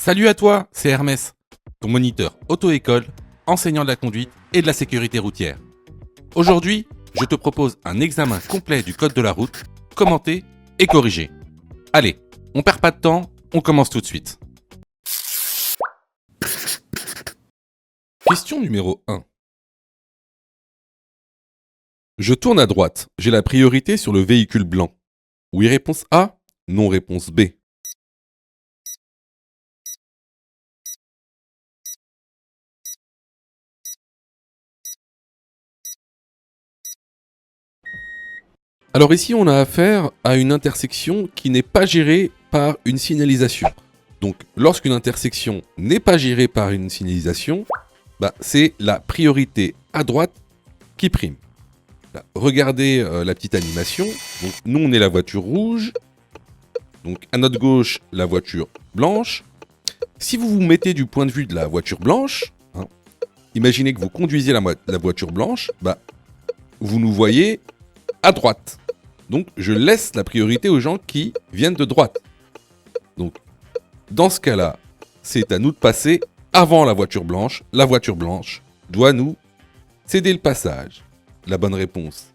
Salut à toi, c'est Hermès, ton moniteur auto-école, enseignant de la conduite et de la sécurité routière. Aujourd'hui, je te propose un examen complet du code de la route, commenté et corrigé. Allez, on perd pas de temps, on commence tout de suite. Question numéro 1. Je tourne à droite, j'ai la priorité sur le véhicule blanc. Oui, réponse A, non, réponse B. Alors ici, on a affaire à une intersection qui n'est pas gérée par une signalisation. Donc, lorsqu'une intersection n'est pas gérée par une signalisation, c'est la priorité à droite qui prime. Là, regardez la petite animation. Donc, nous, on est la voiture rouge. Donc, à notre gauche, la voiture blanche. Si vous vous mettez du point de vue de la voiture blanche, imaginez que vous conduisez la voiture blanche, vous nous voyez à droite. Donc, je laisse la priorité aux gens qui viennent de droite. Donc, dans ce cas-là, c'est à nous de passer avant la voiture blanche. La voiture blanche doit nous céder le passage. La bonne réponse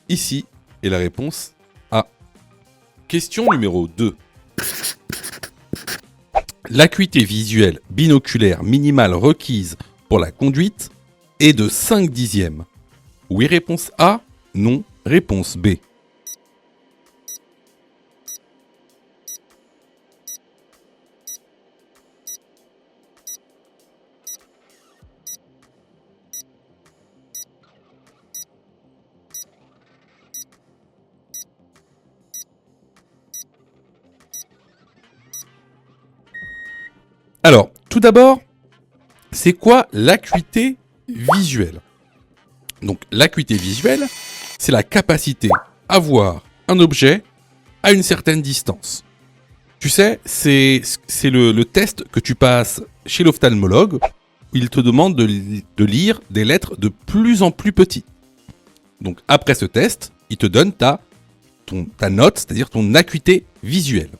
ici est la réponse A. Question numéro 2. L'acuité visuelle binoculaire minimale requise pour la conduite est de 5 dixièmes. Oui, réponse A. Non, réponse B. Alors, tout d'abord, c'est quoi l'acuité visuelle? Donc, l'acuité visuelle, c'est la capacité à voir un objet à une certaine distance. Tu sais, c'est le test que tu passes chez l'ophtalmologue, où il te demande de lire des lettres de plus en plus petites. Donc, après ce test, il te donne ta note, c'est-à-dire ton acuité visuelle.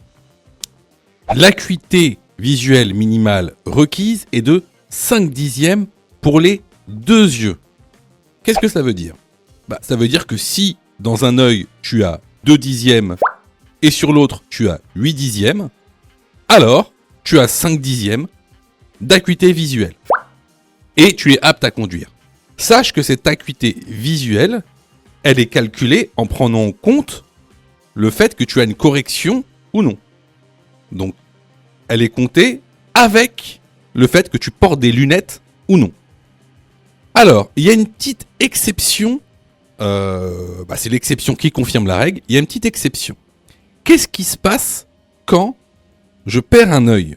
L'acuité visuelle minimale requise est de 5 dixièmes pour les deux yeux. Qu'est-ce que ça veut dire? Ça veut dire que si dans un œil tu as 2 dixièmes et sur l'autre tu as 8 dixièmes, alors tu as 5 dixièmes d'acuité visuelle. Et tu es apte à conduire. Sache que cette acuité visuelle, elle est calculée en prenant en compte le fait que tu as une correction ou non. Donc, elle est comptée avec le fait que tu portes des lunettes ou non. Alors, il y a une petite exception. C'est l'exception qui confirme la règle. Il y a une petite exception. Qu'est-ce qui se passe quand je perds un œil?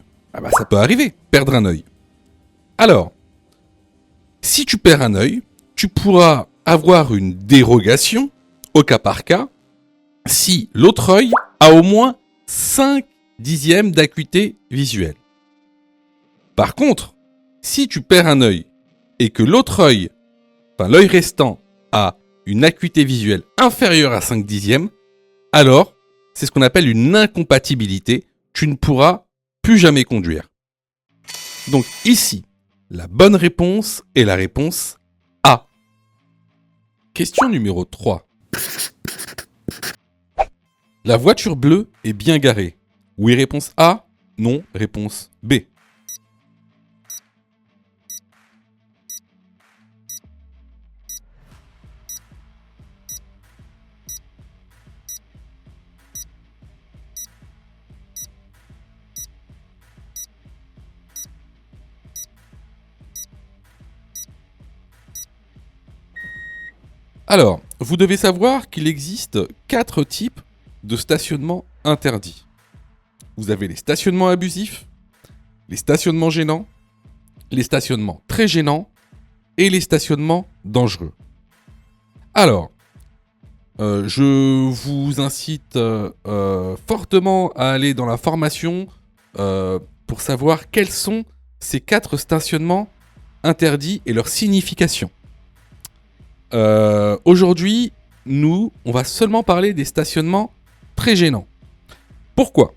Ça peut arriver, perdre un œil. Alors, si tu perds un œil, tu pourras avoir une dérogation au cas par cas si l'autre œil a au moins 5 dixièmes d'acuité visuelle. Par contre, si tu perds un œil et que l'autre œil, l'œil restant, a une acuité visuelle inférieure à 5 dixièmes, alors c'est ce qu'on appelle une incompatibilité. Tu ne pourras plus jamais conduire. Donc ici, la bonne réponse est la réponse A. Question numéro 3. La voiture bleue est bien garée. Oui, réponse A. Non, réponse B. Alors, vous devez savoir qu'il existe 4 types de stationnement interdits. Vous avez les stationnements abusifs, les stationnements gênants, les stationnements très gênants et les stationnements dangereux. Alors, je vous incite fortement à aller dans la formation pour savoir quels sont ces 4 stationnements interdits et leur signification. Aujourd'hui, on va seulement parler des stationnements très gênants. Pourquoi?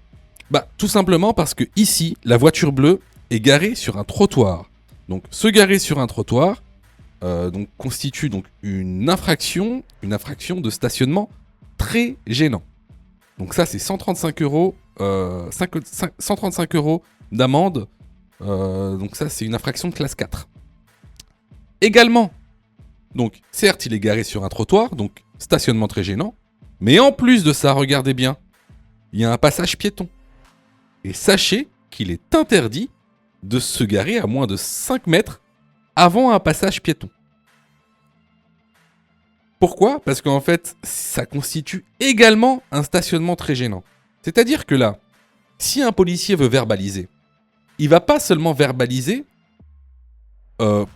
Bah, tout simplement parce que ici, la voiture bleue est garée sur un trottoir. Donc, se garer sur un trottoir donc, constitue donc une infraction de stationnement très gênant. Donc ça, c'est 135 euros, 135 euros d'amende. Donc ça, c'est une infraction de classe 4. Également, donc certes, il est garé sur un trottoir, donc stationnement très gênant. Mais en plus de ça, regardez bien, il y a un passage piéton. Et sachez qu'il est interdit de se garer à moins de 5 mètres avant un passage piéton. Pourquoi ? Parce qu'en fait, ça constitue également un stationnement très gênant. C'est-à-dire que là, si un policier veut verbaliser, il va pas seulement verbaliser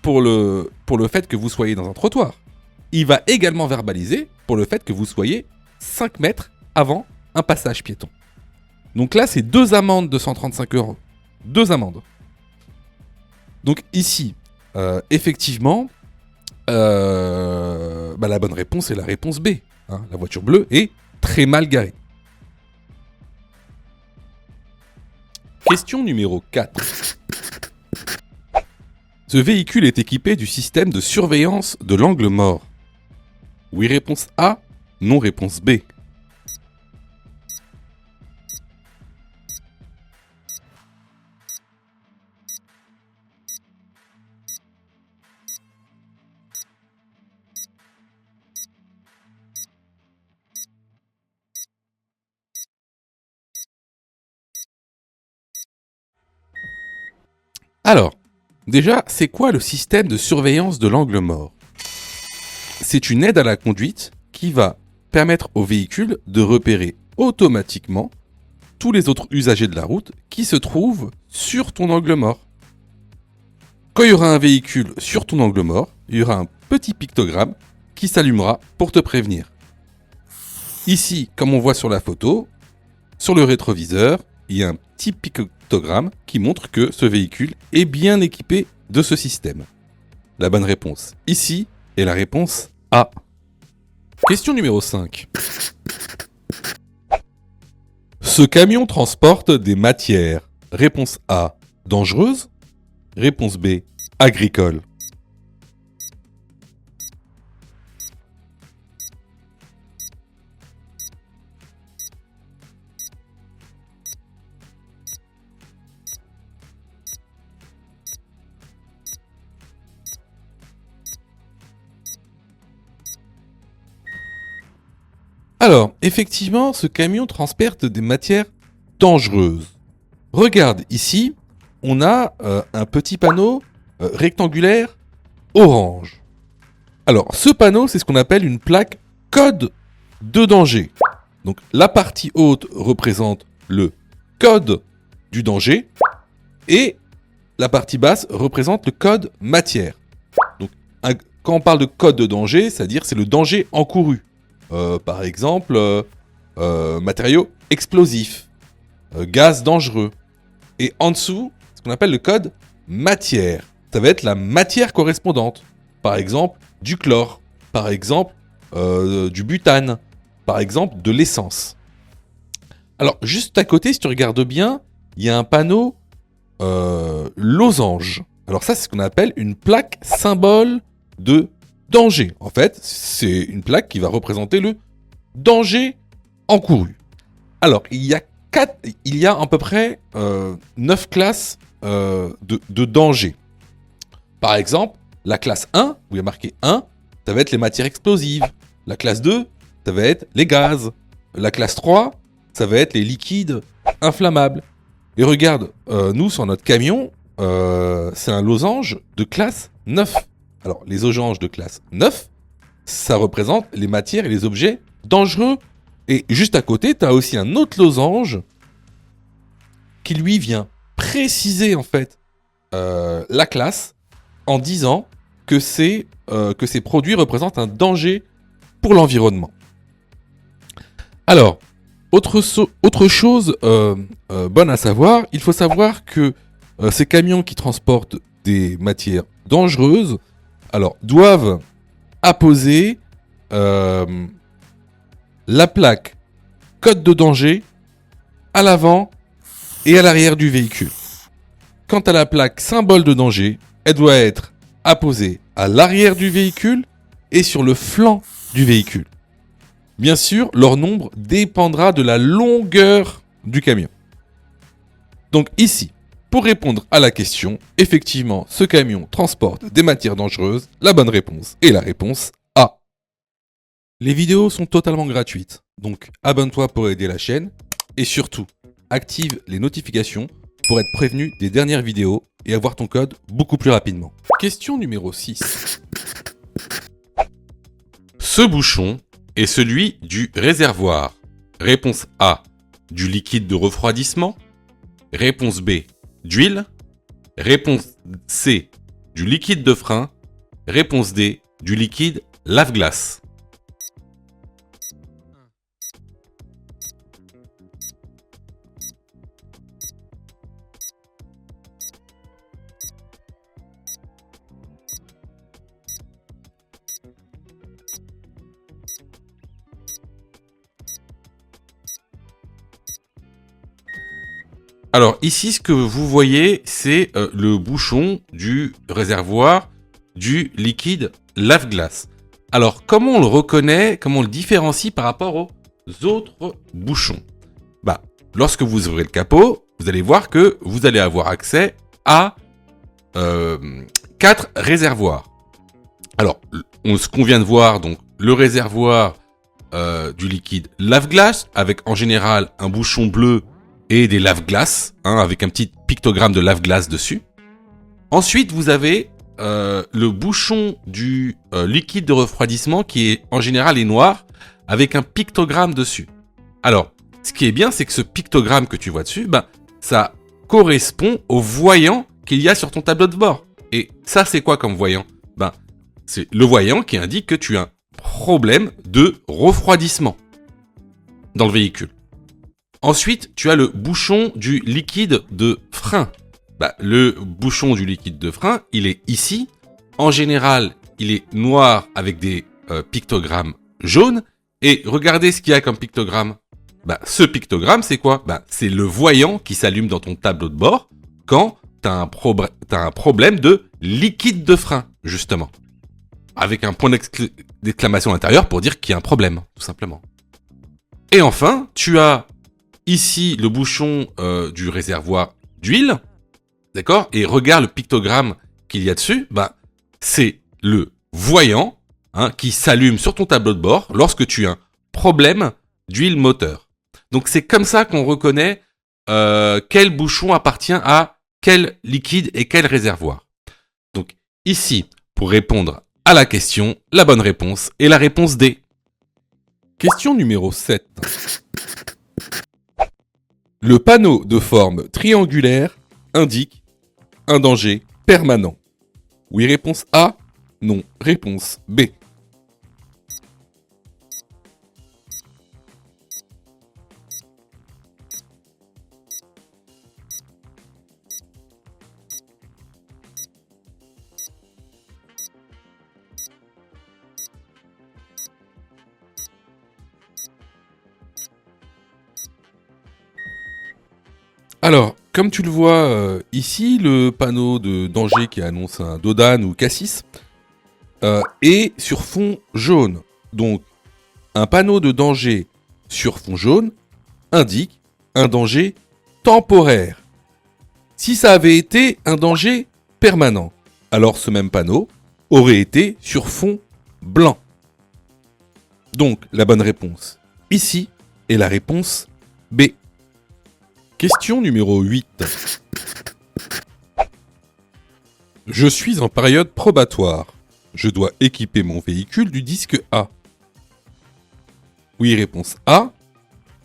pour le fait que vous soyez dans un trottoir. Il va également verbaliser pour le fait que vous soyez 5 mètres avant un passage piéton. Donc là, c'est 2 amendes de 135 euros. 2 amendes. Donc ici, effectivement, la bonne réponse est la réponse B. Hein. La voiture bleue est très mal garée. Question numéro 4. Ce véhicule est équipé du système de surveillance de l'angle mort. Oui, réponse A. Non, réponse B. Alors, déjà, c'est quoi le système de surveillance de l'angle mort ? C'est une aide à la conduite qui va permettre au véhicule de repérer automatiquement tous les autres usagers de la route qui se trouvent sur ton angle mort. Quand il y aura un véhicule sur ton angle mort, il y aura un petit pictogramme qui s'allumera pour te prévenir. Ici, comme on voit sur la photo, sur le rétroviseur, il y a un petit pictogramme qui montre que ce véhicule est bien équipé de ce système. La bonne réponse ici est la réponse A. Question numéro 5. Ce camion transporte des matières. Réponse A, dangereuses. Réponse B, agricole. Alors, effectivement, ce camion transporte des matières dangereuses. Regarde, ici, on a un petit panneau rectangulaire orange. Alors, ce panneau, c'est ce qu'on appelle une plaque code de danger. Donc, la partie haute représente le code du danger et la partie basse représente le code matière. Donc, quand on parle de code de danger, c'est-à-dire c'est le danger encouru. Par exemple, matériaux explosifs, gaz dangereux. Et en dessous, ce qu'on appelle le code matière. Ça va être la matière correspondante. Par exemple, du chlore. Par exemple, du butane. Par exemple, de l'essence. Alors, juste à côté, si tu regardes bien, il y a un panneau losange. Alors ça, c'est ce qu'on appelle une plaque symbole de danger. En fait, c'est une plaque qui va représenter le danger encouru. Alors, il y a à peu près 9 classes de danger. Par exemple, la classe 1, où il y a marqué 1, ça va être les matières explosives. La classe 2, ça va être les gaz. La classe 3, ça va être les liquides inflammables. Et regarde, nous, sur notre camion, c'est un losange de classe 9. Alors, les losanges de classe 9, ça représente les matières et les objets dangereux. Et juste à côté, tu as aussi un autre losange qui, lui, vient préciser, en fait, la classe en disant que ces produits représentent un danger pour l'environnement. Alors, autre chose bonne à savoir, il faut savoir que ces camions qui transportent des matières dangereuses, alors, doivent apposer la plaque code de danger à l'avant et à l'arrière du véhicule. Quant à la plaque symbole de danger, elle doit être apposée à l'arrière du véhicule et sur le flanc du véhicule. Bien sûr, leur nombre dépendra de la longueur du camion. Donc ici, pour répondre à la question, effectivement, ce camion transporte des matières dangereuses. La bonne réponse est la réponse A. Les vidéos sont totalement gratuites, donc abonne-toi pour aider la chaîne et surtout, active les notifications pour être prévenu des dernières vidéos et avoir ton code beaucoup plus rapidement. Question numéro 6. Ce bouchon est celui du réservoir. Réponse A, du liquide de refroidissement. Réponse B, d'huile. Réponse C, du liquide de frein. Réponse D, du liquide lave-glace. Alors ici, ce que vous voyez, c'est le bouchon du réservoir du liquide lave-glace. Alors comment on le reconnaît, comment on le différencie par rapport aux autres bouchons? Lorsque vous ouvrez le capot, vous allez voir que vous allez avoir accès à 4 réservoirs. Alors, ce qu'on vient de voir, donc le réservoir du liquide lave-glace, avec en général un bouchon bleu et des lave-glaces, avec un petit pictogramme de lave-glace dessus. Ensuite, vous avez le bouchon du liquide de refroidissement qui est en général est noir, avec un pictogramme dessus. Alors, ce qui est bien, c'est que ce pictogramme que tu vois dessus, ça correspond au voyant qu'il y a sur ton tableau de bord. Et ça, c'est quoi comme voyant? C'est le voyant qui indique que tu as un problème de refroidissement dans le véhicule. Ensuite, tu as le bouchon du liquide de frein. Le bouchon du liquide de frein, il est ici. En général, il est noir avec des pictogrammes jaunes. Et regardez ce qu'il y a comme pictogramme. Ce pictogramme, c'est quoi? C'est le voyant qui s'allume dans ton tableau de bord quand tu as un problème de liquide de frein, justement. Avec un point d'exclamation à l'intérieur pour dire qu'il y a un problème, tout simplement. Et enfin, tu as ici le bouchon du réservoir d'huile, d'accord? Et regarde le pictogramme qu'il y a dessus, c'est le voyant qui s'allume sur ton tableau de bord lorsque tu as un problème d'huile moteur. Donc c'est comme ça qu'on reconnaît quel bouchon appartient à quel liquide et quel réservoir. Donc ici, pour répondre à la question, la bonne réponse est la réponse D. Question numéro 7. Le panneau de forme triangulaire indique un danger permanent. Oui, réponse A. Non, réponse B. Alors, comme tu le vois ici, le panneau de danger qui annonce un Dodan ou Cassis est sur fond jaune. Donc, un panneau de danger sur fond jaune indique un danger temporaire. Si ça avait été un danger permanent, alors ce même panneau aurait été sur fond blanc. Donc, la bonne réponse ici est la réponse B. Question numéro 8. Je suis en période probatoire. Je dois équiper mon véhicule du disque A. Oui, réponse A.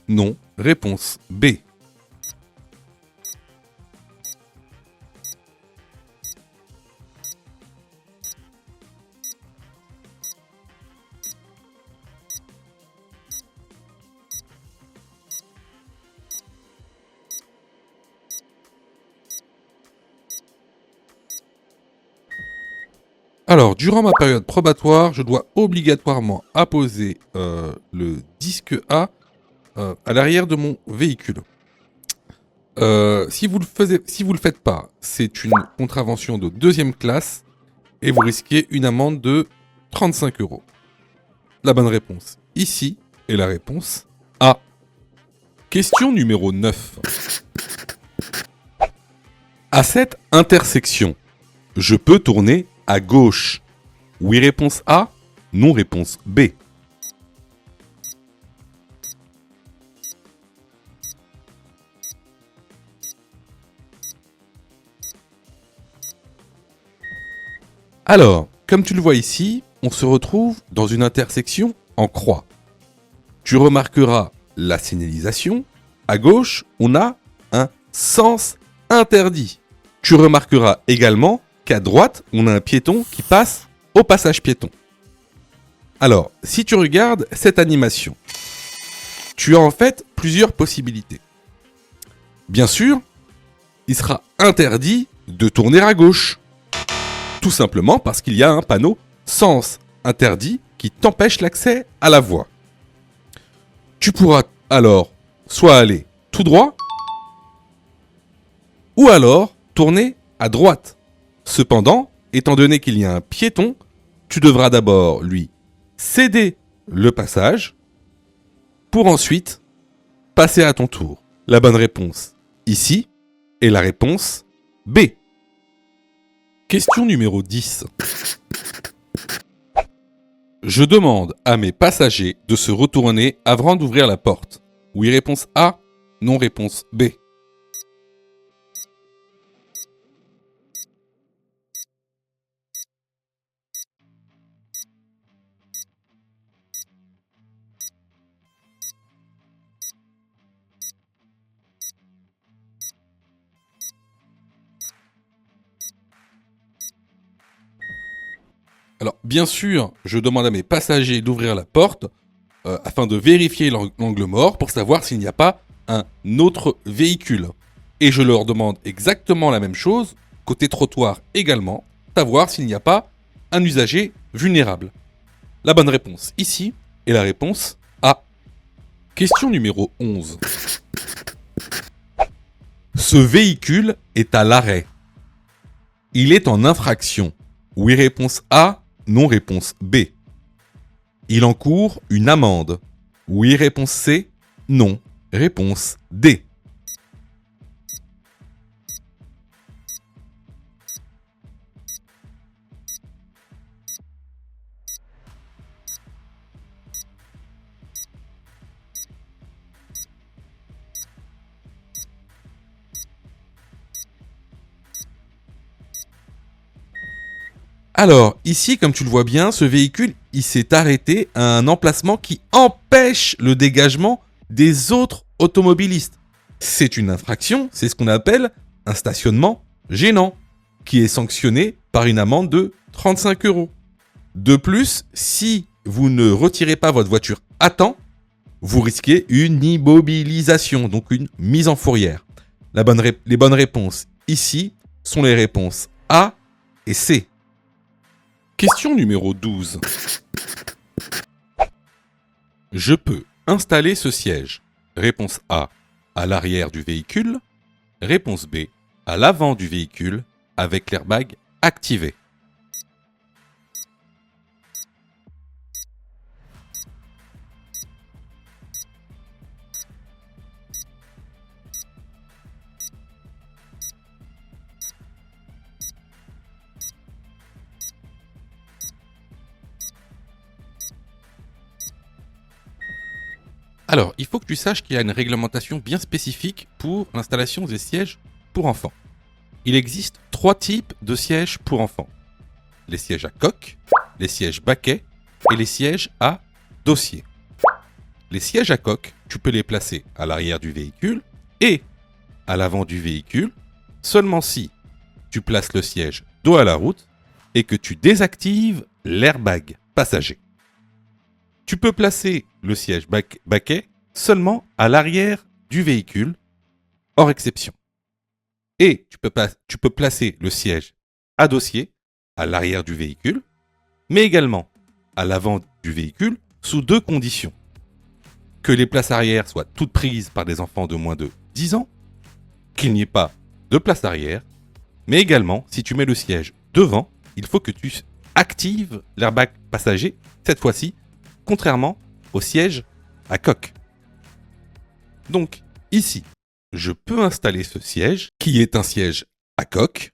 Non, réponse B. Alors, durant ma période probatoire, je dois obligatoirement apposer le disque A à l'arrière de mon véhicule. Si vous le faites pas, c'est une contravention de deuxième classe et vous risquez une amende de 35 euros. La bonne réponse ici est la réponse A. Question numéro 9. À cette intersection, je peux tourner à gauche. Oui, réponse A. Non, réponse B. Alors, comme tu le vois ici, on se retrouve dans une intersection en croix. Tu remarqueras la signalisation. À gauche, on a un sens interdit. Tu remarqueras également qu'à droite, on a un piéton qui passe au passage piéton. Alors, si tu regardes cette animation, tu as en fait plusieurs possibilités. Bien sûr, il sera interdit de tourner à gauche. Tout simplement parce qu'il y a un panneau sens interdit qui t'empêche l'accès à la voie. Tu pourras alors soit aller tout droit, ou alors tourner à droite. Cependant, étant donné qu'il y a un piéton, tu devras d'abord lui céder le passage pour ensuite passer à ton tour. La bonne réponse ici est la réponse B. Question numéro 10. Je demande à mes passagers de se retourner avant d'ouvrir la porte. Oui, réponse A. Non, réponse B. Alors, bien sûr, je demande à mes passagers d'ouvrir la porte afin de vérifier l'angle mort pour savoir s'il n'y a pas un autre véhicule. Et je leur demande exactement la même chose, côté trottoir également, savoir s'il n'y a pas un usager vulnérable. La bonne réponse ici est la réponse A. Question numéro 11. Ce véhicule est à l'arrêt. Il est en infraction. Oui, réponse A. Non, réponse B. Il encourt une amende. Oui, réponse C. Non, réponse D. Alors, ici, comme tu le vois bien, ce véhicule, il s'est arrêté à un emplacement qui empêche le dégagement des autres automobilistes. C'est une infraction, c'est ce qu'on appelle un stationnement gênant, qui est sanctionné par une amende de 35 euros. De plus, si vous ne retirez pas votre voiture à temps, vous risquez une immobilisation, donc une mise en fourrière. Les bonnes réponses ici sont les réponses A et C. Question numéro 12. Je peux installer ce siège. Réponse A, à l'arrière du véhicule. Réponse B, à l'avant du véhicule, avec l'airbag activé. Alors, il faut que tu saches qu'il y a une réglementation bien spécifique pour l'installation des sièges pour enfants. Il existe 3 types de sièges pour enfants. Les sièges à coque, les sièges baquets et les sièges à dossier. Les sièges à coque, tu peux les placer à l'arrière du véhicule et à l'avant du véhicule, seulement si tu places le siège dos à la route et que tu désactives l'airbag passager. Tu peux placer le siège baquet seulement à l'arrière du véhicule, hors exception. Et tu peux placer le siège à dossier à l'arrière du véhicule, mais également à l'avant du véhicule sous 2 conditions. Que les places arrière soient toutes prises par des enfants de moins de 10 ans qu'il n'y ait pas de place arrière. Mais également, si tu mets le siège devant, il faut que tu actives l'airbag passager, cette fois-ci, contrairement au siège à coque. Donc, ici, je peux installer ce siège, qui est un siège à coque,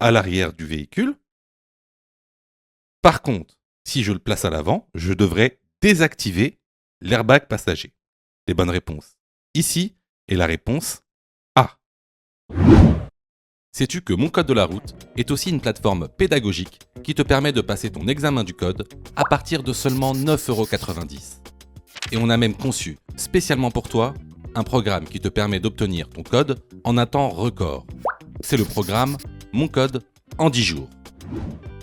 à l'arrière du véhicule. Par contre, si je le place à l'avant, je devrais désactiver l'airbag passager. Les bonnes réponses ici est la réponse A. Sais-tu que Mon Code de la route est aussi une plateforme pédagogique qui te permet de passer ton examen du code à partir de seulement 9,90 €. Et on a même conçu, spécialement pour toi, un programme qui te permet d'obtenir ton code en un temps record. C'est le programme Mon Code en 10 jours.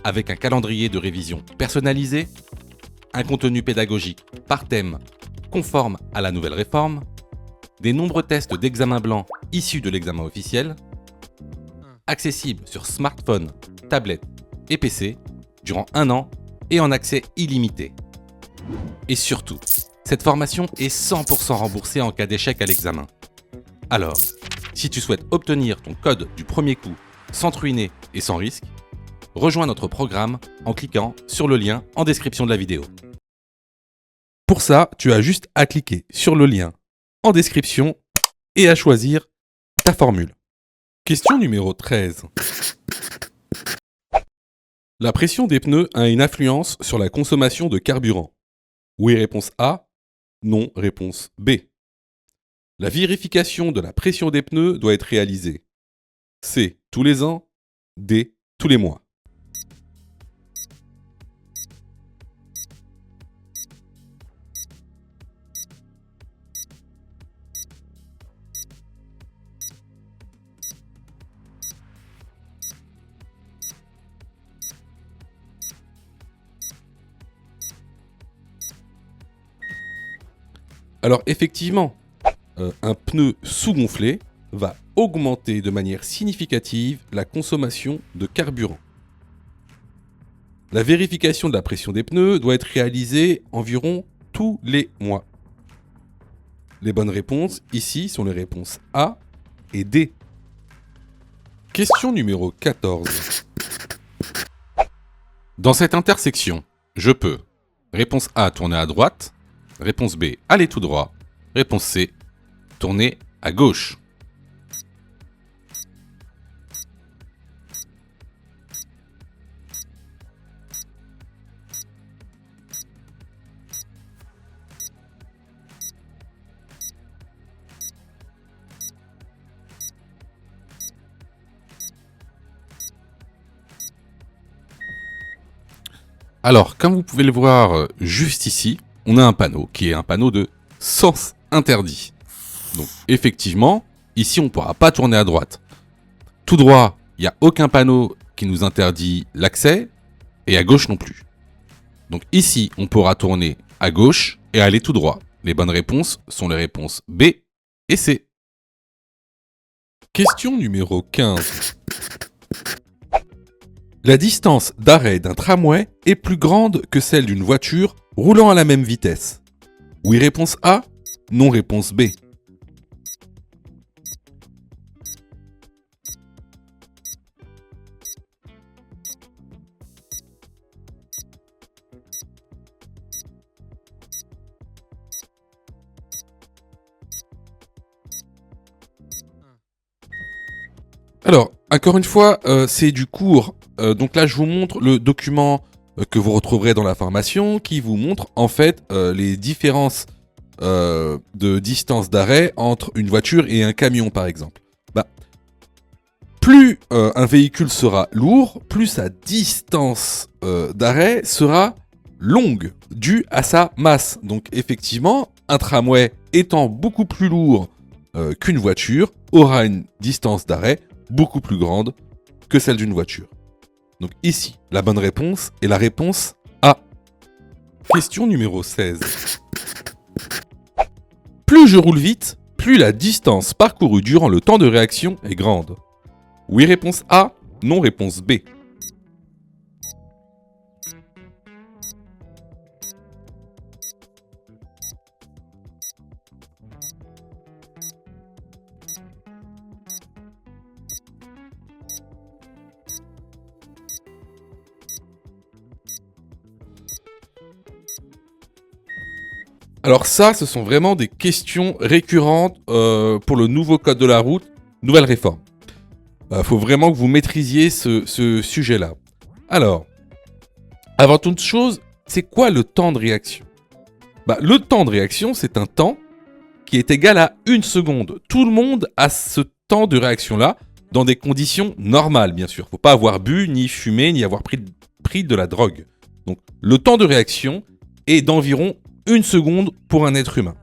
Avec un calendrier de révision personnalisé, un contenu pédagogique par thème conforme à la nouvelle réforme, des nombreux tests d'examen blanc issus de l'examen officiel, accessible sur smartphone, tablette et PC durant 1 an et en accès illimité. Et surtout, cette formation est 100% remboursée en cas d'échec à l'examen. Alors, si tu souhaites obtenir ton code du premier coup sans te ruiner et sans risque, rejoins notre programme en cliquant sur le lien en description de la vidéo. Pour ça, tu as juste à cliquer sur le lien en description et à choisir ta formule. Question numéro 13. La pression des pneus a une influence sur la consommation de carburant. Oui, réponse A. Non, réponse B. La vérification de la pression des pneus doit être réalisée. C. Tous les ans. D. Tous les mois. Alors effectivement, un pneu sous-gonflé va augmenter de manière significative la consommation de carburant. La vérification de la pression des pneus doit être réalisée environ tous les mois. Les bonnes réponses ici sont les réponses A et D. Question numéro 14. Dans cette intersection, je peux réponse A tourner à droite, réponse B aller tout droit, réponse C tourner à gauche. Alors, comme vous pouvez le voir juste ici, on a un panneau qui est un panneau de sens interdit. Donc, effectivement, ici, on ne pourra pas tourner à droite. Tout droit, il n'y a aucun panneau qui nous interdit l'accès, et à gauche non plus. Donc ici, on pourra tourner à gauche et aller tout droit. Les bonnes réponses sont les réponses B et C. Question numéro 15. La distance d'arrêt d'un tramway est plus grande que celle d'une voiture roulant à la même vitesse. Oui, réponse A. Non, réponse B. Alors, encore une fois, c'est du cours. Donc là, je vous montre le document que vous retrouverez dans la formation qui vous montre en fait les différences de distance d'arrêt entre une voiture et un camion, par exemple. Plus un véhicule sera lourd, plus sa distance d'arrêt sera longue, due à sa masse. Donc effectivement, un tramway étant beaucoup plus lourd qu'une voiture aura une distance d'arrêt beaucoup plus grande que celle d'une voiture. Donc ici, la bonne réponse est la réponse A. Question numéro 16. Plus je roule vite, plus la distance parcourue durant le temps de réaction est grande. Oui, réponse A. Non, réponse B. Alors ça, ce sont vraiment des questions récurrentes pour le nouveau code de la route, nouvelle réforme. Faut vraiment que vous maîtrisiez ce sujet-là. Alors, avant toute chose, c'est quoi le temps de réaction ? Le temps de réaction, c'est un temps qui est égal à 1 seconde. Tout le monde a ce temps de réaction-là, dans des conditions normales, bien sûr. Faut pas avoir bu, ni fumé, ni avoir pris de la drogue. Donc, le temps de réaction est d'environ 1 seconde pour un être humain.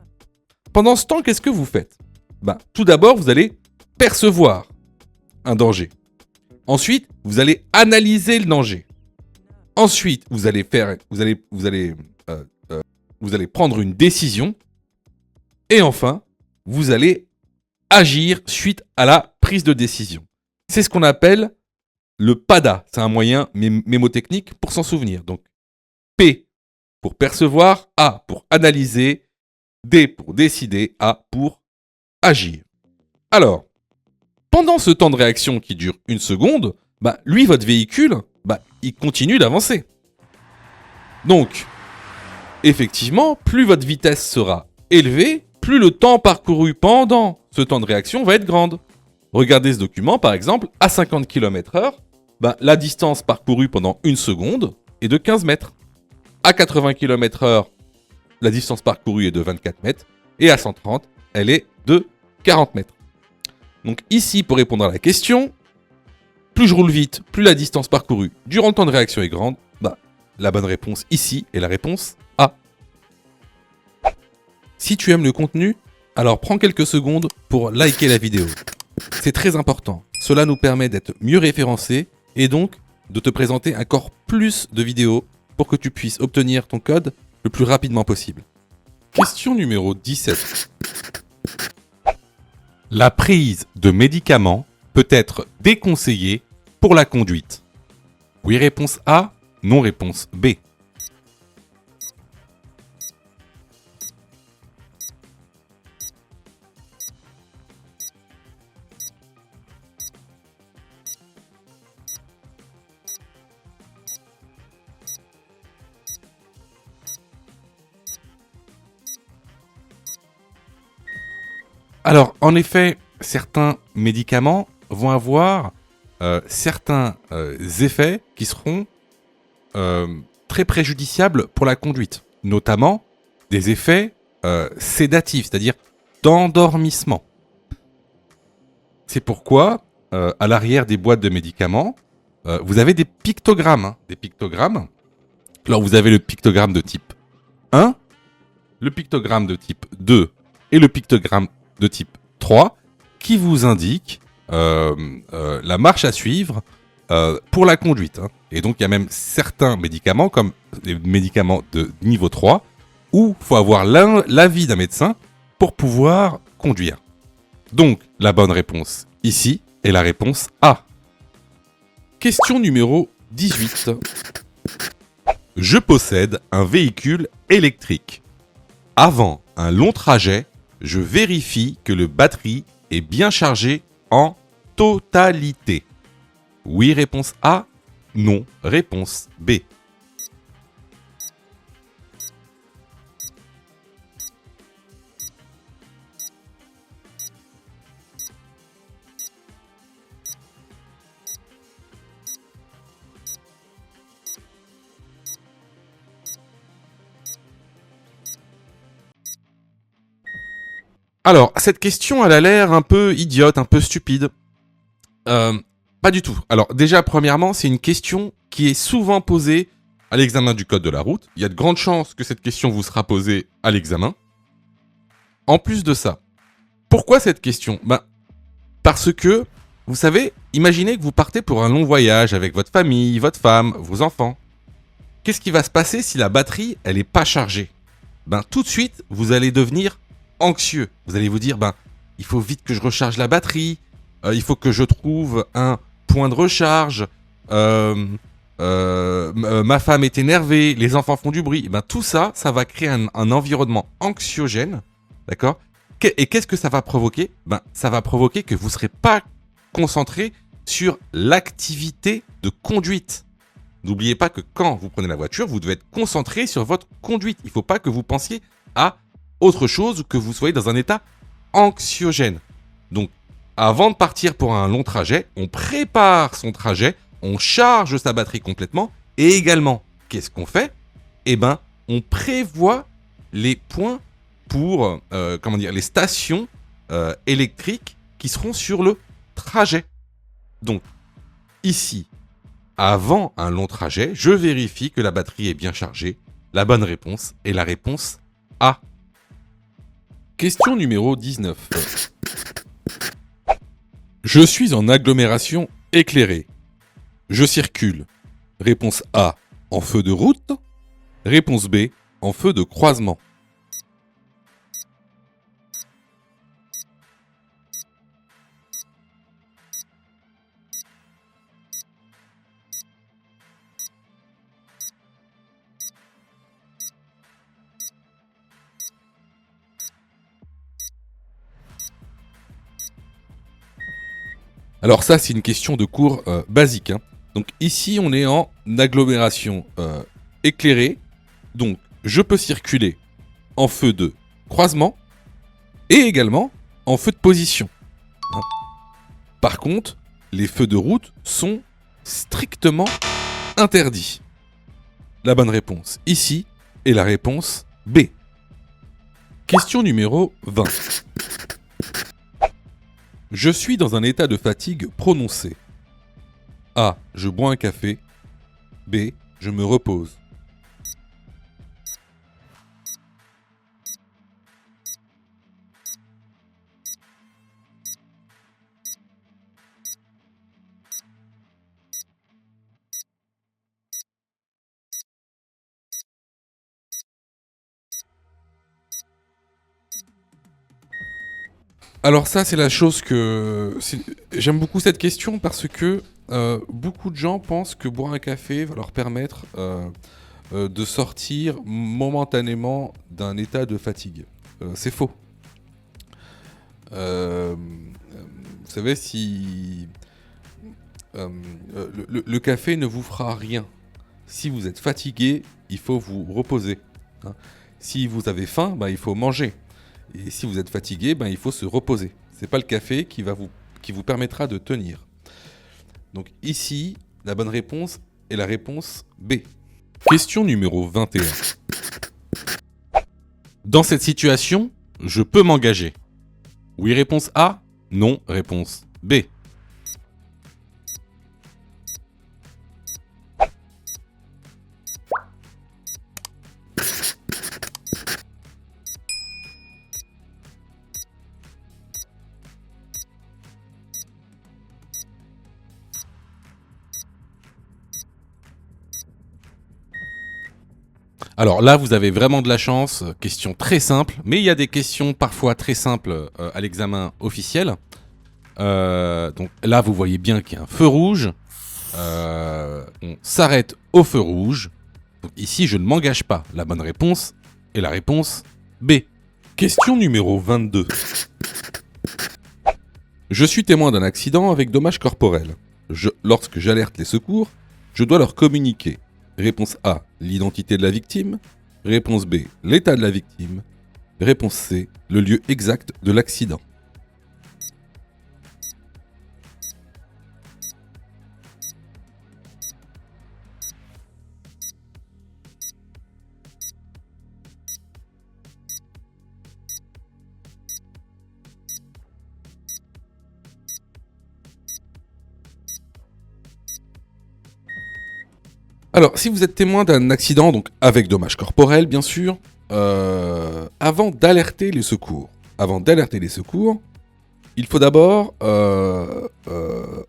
Pendant ce temps, qu'est-ce que vous faites ? Tout d'abord, vous allez percevoir un danger. Ensuite, vous allez analyser le danger. Ensuite, vous allez prendre une décision. Et enfin, vous allez agir suite à la prise de décision. C'est ce qu'on appelle le PADA. C'est un moyen mémotechnique pour s'en souvenir. Donc, P pour percevoir, A pour analyser, D pour décider, A pour agir. Alors, pendant ce temps de réaction qui dure 1 seconde, lui, votre véhicule, il continue d'avancer. Donc, effectivement, plus votre vitesse sera élevée, plus le temps parcouru pendant ce temps de réaction va être grande. Regardez ce document, par exemple, à 50 km/h, la distance parcourue pendant 1 seconde est de 15 mètres. À 80 km/h, la distance parcourue est de 24 mètres. Et à 130, elle est de 40 mètres. Donc ici, pour répondre à la question, plus je roule vite, plus la distance parcourue durant le temps de réaction est grande. La bonne réponse ici est la réponse A. Si tu aimes le contenu, alors prends quelques secondes pour liker la vidéo. C'est très important. Cela nous permet d'être mieux référencés et donc de te présenter encore plus de vidéos pour que tu puisses obtenir ton code le plus rapidement possible. Question numéro 17. La prise de médicaments peut être déconseillée pour la conduite. Oui, réponse A. Non, réponse B. Alors, en effet, certains médicaments vont avoir certains effets qui seront très préjudiciables pour la conduite, notamment des effets sédatifs, c'est-à-dire d'endormissement. C'est pourquoi, à l'arrière des boîtes de médicaments, vous avez des pictogrammes. Alors, vous avez le pictogramme de type 1, le pictogramme de type 2 et le pictogramme de type 3 qui vous indiquent la marche à suivre pour la conduite. Et donc, il y a même certains médicaments, comme les médicaments de niveau 3, où il faut avoir l'avis d'un médecin pour pouvoir conduire. Donc, la bonne réponse ici est la réponse A. Question numéro 18. Je possède un véhicule électrique. Avant un long trajet, je vérifie que le batterie est bien chargé en totalité. Oui, réponse A. Non, réponse B. Alors, cette question, elle a l'air un peu idiote, un peu stupide. Pas du tout. Alors, déjà, premièrement, c'est une question qui est souvent posée à l'examen du code de la route. Il y a de grandes chances que cette question vous sera posée à l'examen. En plus de ça, pourquoi cette question ? Parce que, vous savez, imaginez que vous partez pour un long voyage avec votre famille, votre femme, vos enfants. Qu'est-ce qui va se passer si la batterie, elle n'est pas chargée ? Tout de suite, vous allez devenir anxieux. Vous allez vous dire, il faut vite que je recharge la batterie, il faut que je trouve un point de recharge, ma femme est énervée, les enfants font du bruit. Tout ça, ça va créer un environnement anxiogène, d'accord ? Et qu'est-ce que ça va provoquer ? Ça va provoquer que vous ne serez pas concentré sur l'activité de conduite. N'oubliez pas que quand vous prenez la voiture, vous devez être concentré sur votre conduite. Il ne faut pas que vous pensiez à autre chose que vous soyez dans un état anxiogène. Donc, avant de partir pour un long trajet, on prépare son trajet, on charge sa batterie complètement, et également, qu'est-ce qu'on fait ? Eh ben, on prévoit les points pour, les stations électriques qui seront sur le trajet. Donc, ici, avant un long trajet, je vérifie que la batterie est bien chargée. La bonne réponse est la réponse A. Question numéro 19. Je suis en agglomération éclairée. Je circule. Réponse A, en feu de route. Réponse B, en feu de croisement. Alors ça, c'est une question de cours basique. Donc ici, on est en agglomération éclairée. Donc, je peux circuler en feu de croisement et également en feu de position. Par contre, les feux de route sont strictement interdits. La bonne réponse ici est la réponse B. Question numéro 20. Je suis dans un état de fatigue prononcé. A. Je bois un café. B. Je me repose. Alors ça, c'est la chose que... J'aime beaucoup cette question parce que beaucoup de gens pensent que boire un café va leur permettre de sortir momentanément d'un état de fatigue. C'est faux. Vous savez, si... le café ne vous fera rien. Si vous êtes fatigué, il faut vous reposer. Si vous avez faim, il faut manger. Et si vous êtes fatigué, il faut se reposer. C'est pas le café qui vous permettra de tenir. Donc ici, la bonne réponse est la réponse B. Question numéro 21. Dans cette situation, je peux m'engager. Oui, réponse A. Non, réponse B. Alors là, vous avez vraiment de la chance. Question très simple, mais il y a des questions parfois très simples à l'examen officiel. Donc là, vous voyez bien qu'il y a un feu rouge. On s'arrête au feu rouge. Donc ici, je ne m'engage pas. La bonne réponse est la réponse B. Question numéro 22. Je suis témoin d'un accident avec dommages corporels. Lorsque j'alerte les secours, je dois leur communiquer. Réponse A, l'identité de la victime. Réponse B, l'état de la victime. Réponse C, le lieu exact de l'accident. Alors, si vous êtes témoin d'un accident, donc avec dommages corporels, bien sûr, avant d'alerter les secours, il faut d'abord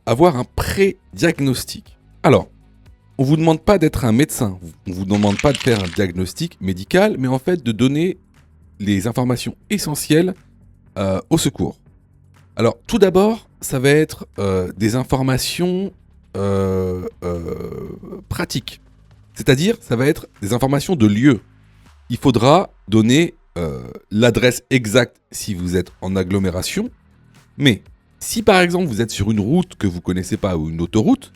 avoir un pré-diagnostic. Alors, on vous demande pas d'être un médecin, on vous demande pas de faire un diagnostic médical, mais en fait de donner les informations essentielles au secours. Alors, tout d'abord, ça va être des informations pratiques. C'est-à-dire, ça va être des informations de lieu. Il faudra donner l'adresse exacte si vous êtes en agglomération. Mais si par exemple vous êtes sur une route que vous ne connaissez pas ou une autoroute,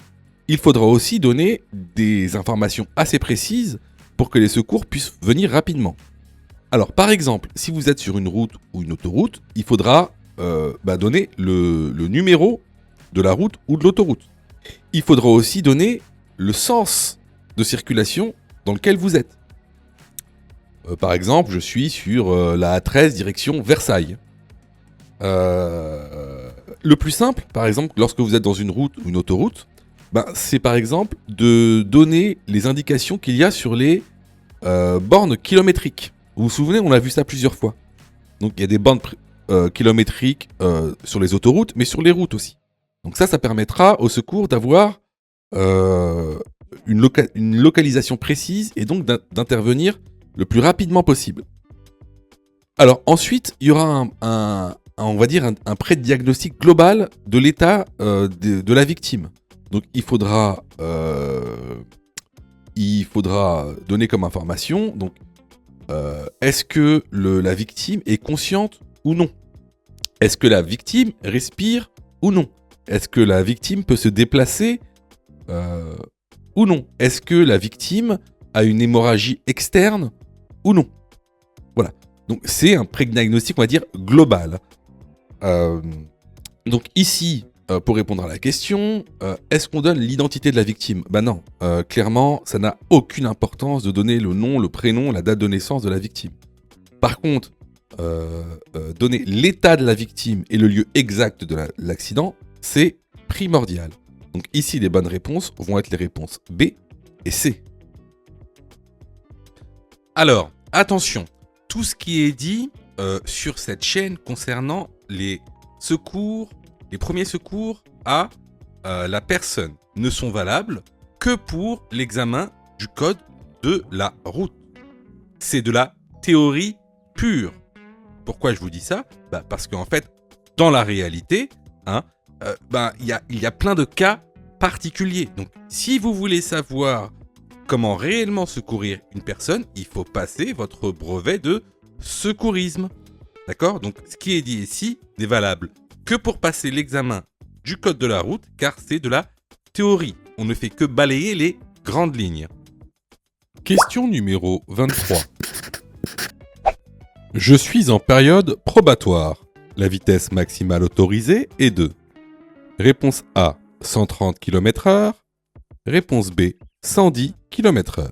il faudra aussi donner des informations assez précises pour que les secours puissent venir rapidement. Alors, par exemple, si vous êtes sur une route ou une autoroute, il faudra donner le numéro de la route ou de l'autoroute. Il faudra aussi donner le sens de circulation dans lequel vous êtes. Par exemple, je suis sur la A13 direction Versailles. Le plus simple, par exemple, lorsque vous êtes dans une route ou une autoroute, c'est par exemple de donner les indications qu'il y a sur les bornes kilométriques. Vous vous souvenez, on a vu ça plusieurs fois. Donc il y a des bornes kilométriques sur les autoroutes, mais sur les routes aussi. Donc ça permettra au secours d'avoir une localisation précise et donc d'intervenir le plus rapidement possible. Alors ensuite, il y aura on va dire un pré-diagnostic global de l'état de la victime. Donc il faudra donner comme information, donc est-ce que la victime est consciente ou non? Est-ce que la victime respire ou non? Est-ce que la victime peut se déplacer ou non? Est-ce que la victime a une hémorragie externe ou non? Voilà. Donc c'est un pré-diagnostic, on va dire, global. Donc ici, pour répondre à la question, est-ce qu'on donne l'identité de la victime? Non, clairement, ça n'a aucune importance de donner le nom, le prénom, la date de naissance de la victime. Par contre, donner l'état de la victime et le lieu exact de l'accident, c'est primordial. Donc ici, les bonnes réponses vont être les réponses B et C. Alors, attention, tout ce qui est dit sur cette chaîne concernant les premiers secours à la personne ne sont valables que pour l'examen du code de la route. C'est de la théorie pure. Pourquoi je vous dis ça? Parce qu'en fait, dans la réalité, il y a plein de cas particuliers. Donc, si vous voulez savoir comment réellement secourir une personne, il faut passer votre brevet de secourisme. D'accord? Donc, ce qui est dit ici n'est valable que pour passer l'examen du code de la route, car c'est de la théorie. On ne fait que balayer les grandes lignes. Question numéro 23. Je suis en période probatoire. La vitesse maximale autorisée est de... Réponse A, 130 km/h. Réponse B, 110 km/h.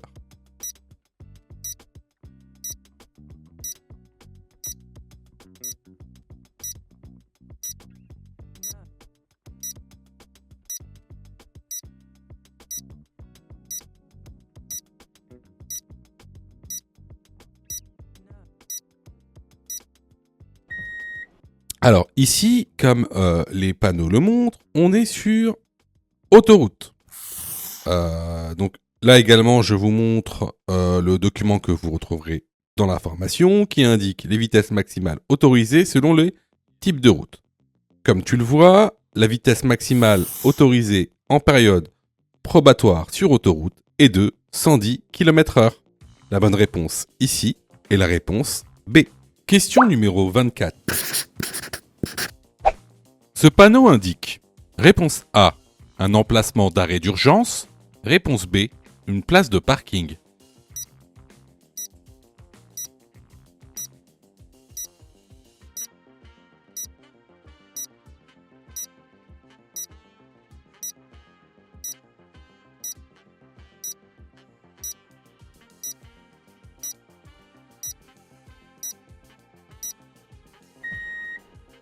Alors ici, comme les panneaux le montrent, on est sur autoroute. Donc là également, je vous montre le document que vous retrouverez dans l'information qui indique les vitesses maximales autorisées selon les types de route. Comme tu le vois, la vitesse maximale autorisée en période probatoire sur autoroute est de 110 km/h. La bonne réponse ici est la réponse B. Question numéro 24. Ce panneau indique réponse A, un emplacement d'arrêt d'urgence. Réponse B, une place de parking.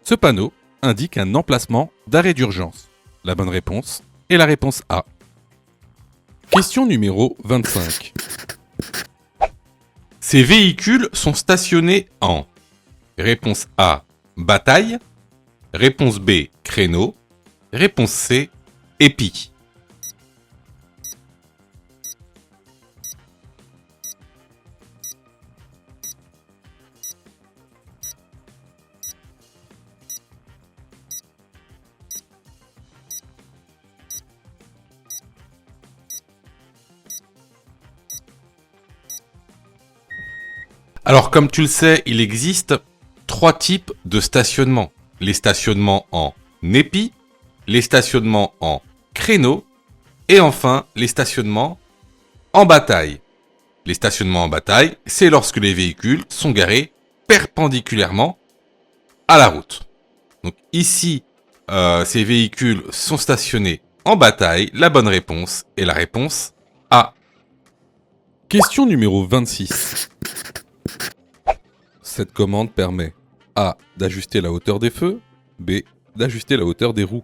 Ce panneau indique un emplacement d'arrêt d'urgence. La bonne réponse est la réponse A. Question numéro 25. Ces véhicules sont stationnés en... Réponse A, bataille. Réponse B, créneau. Réponse C, épi. Alors, comme tu le sais, il existe 3 types de stationnement. Les stationnements en épi, les stationnements en créneau, et enfin, les stationnements en bataille. Les stationnements en bataille, c'est lorsque les véhicules sont garés perpendiculairement à la route. Donc ici, ces véhicules sont stationnés en bataille. La bonne réponse est la réponse A. Question numéro 26. Cette commande permet A. D'ajuster la hauteur des feux, B. D'ajuster la hauteur des roues.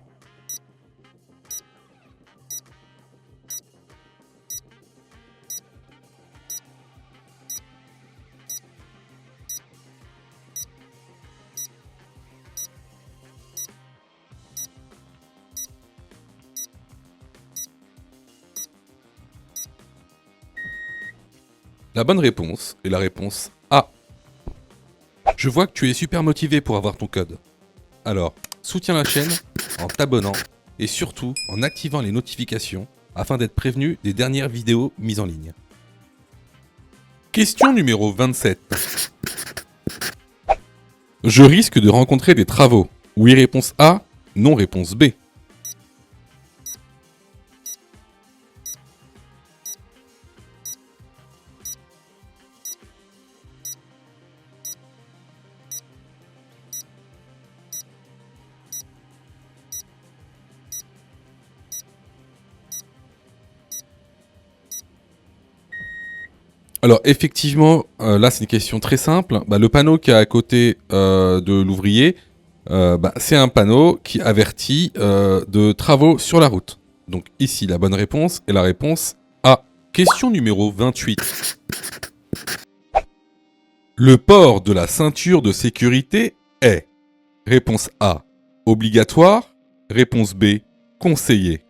La bonne réponse est la réponse A. Je vois que tu es super motivé pour avoir ton code. Alors, soutiens la chaîne en t'abonnant et surtout en activant les notifications afin d'être prévenu des dernières vidéos mises en ligne. Question numéro 27. Je risque de rencontrer des travaux. Oui, réponse A. Non, réponse B. Alors effectivement, là c'est une question très simple. Le panneau qui est à côté de l'ouvrier, c'est un panneau qui avertit de travaux sur la route. Donc ici la bonne réponse est la réponse A. Question numéro 28. Le port de la ceinture de sécurité est réponse A. Obligatoire. Réponse B. Conseillé.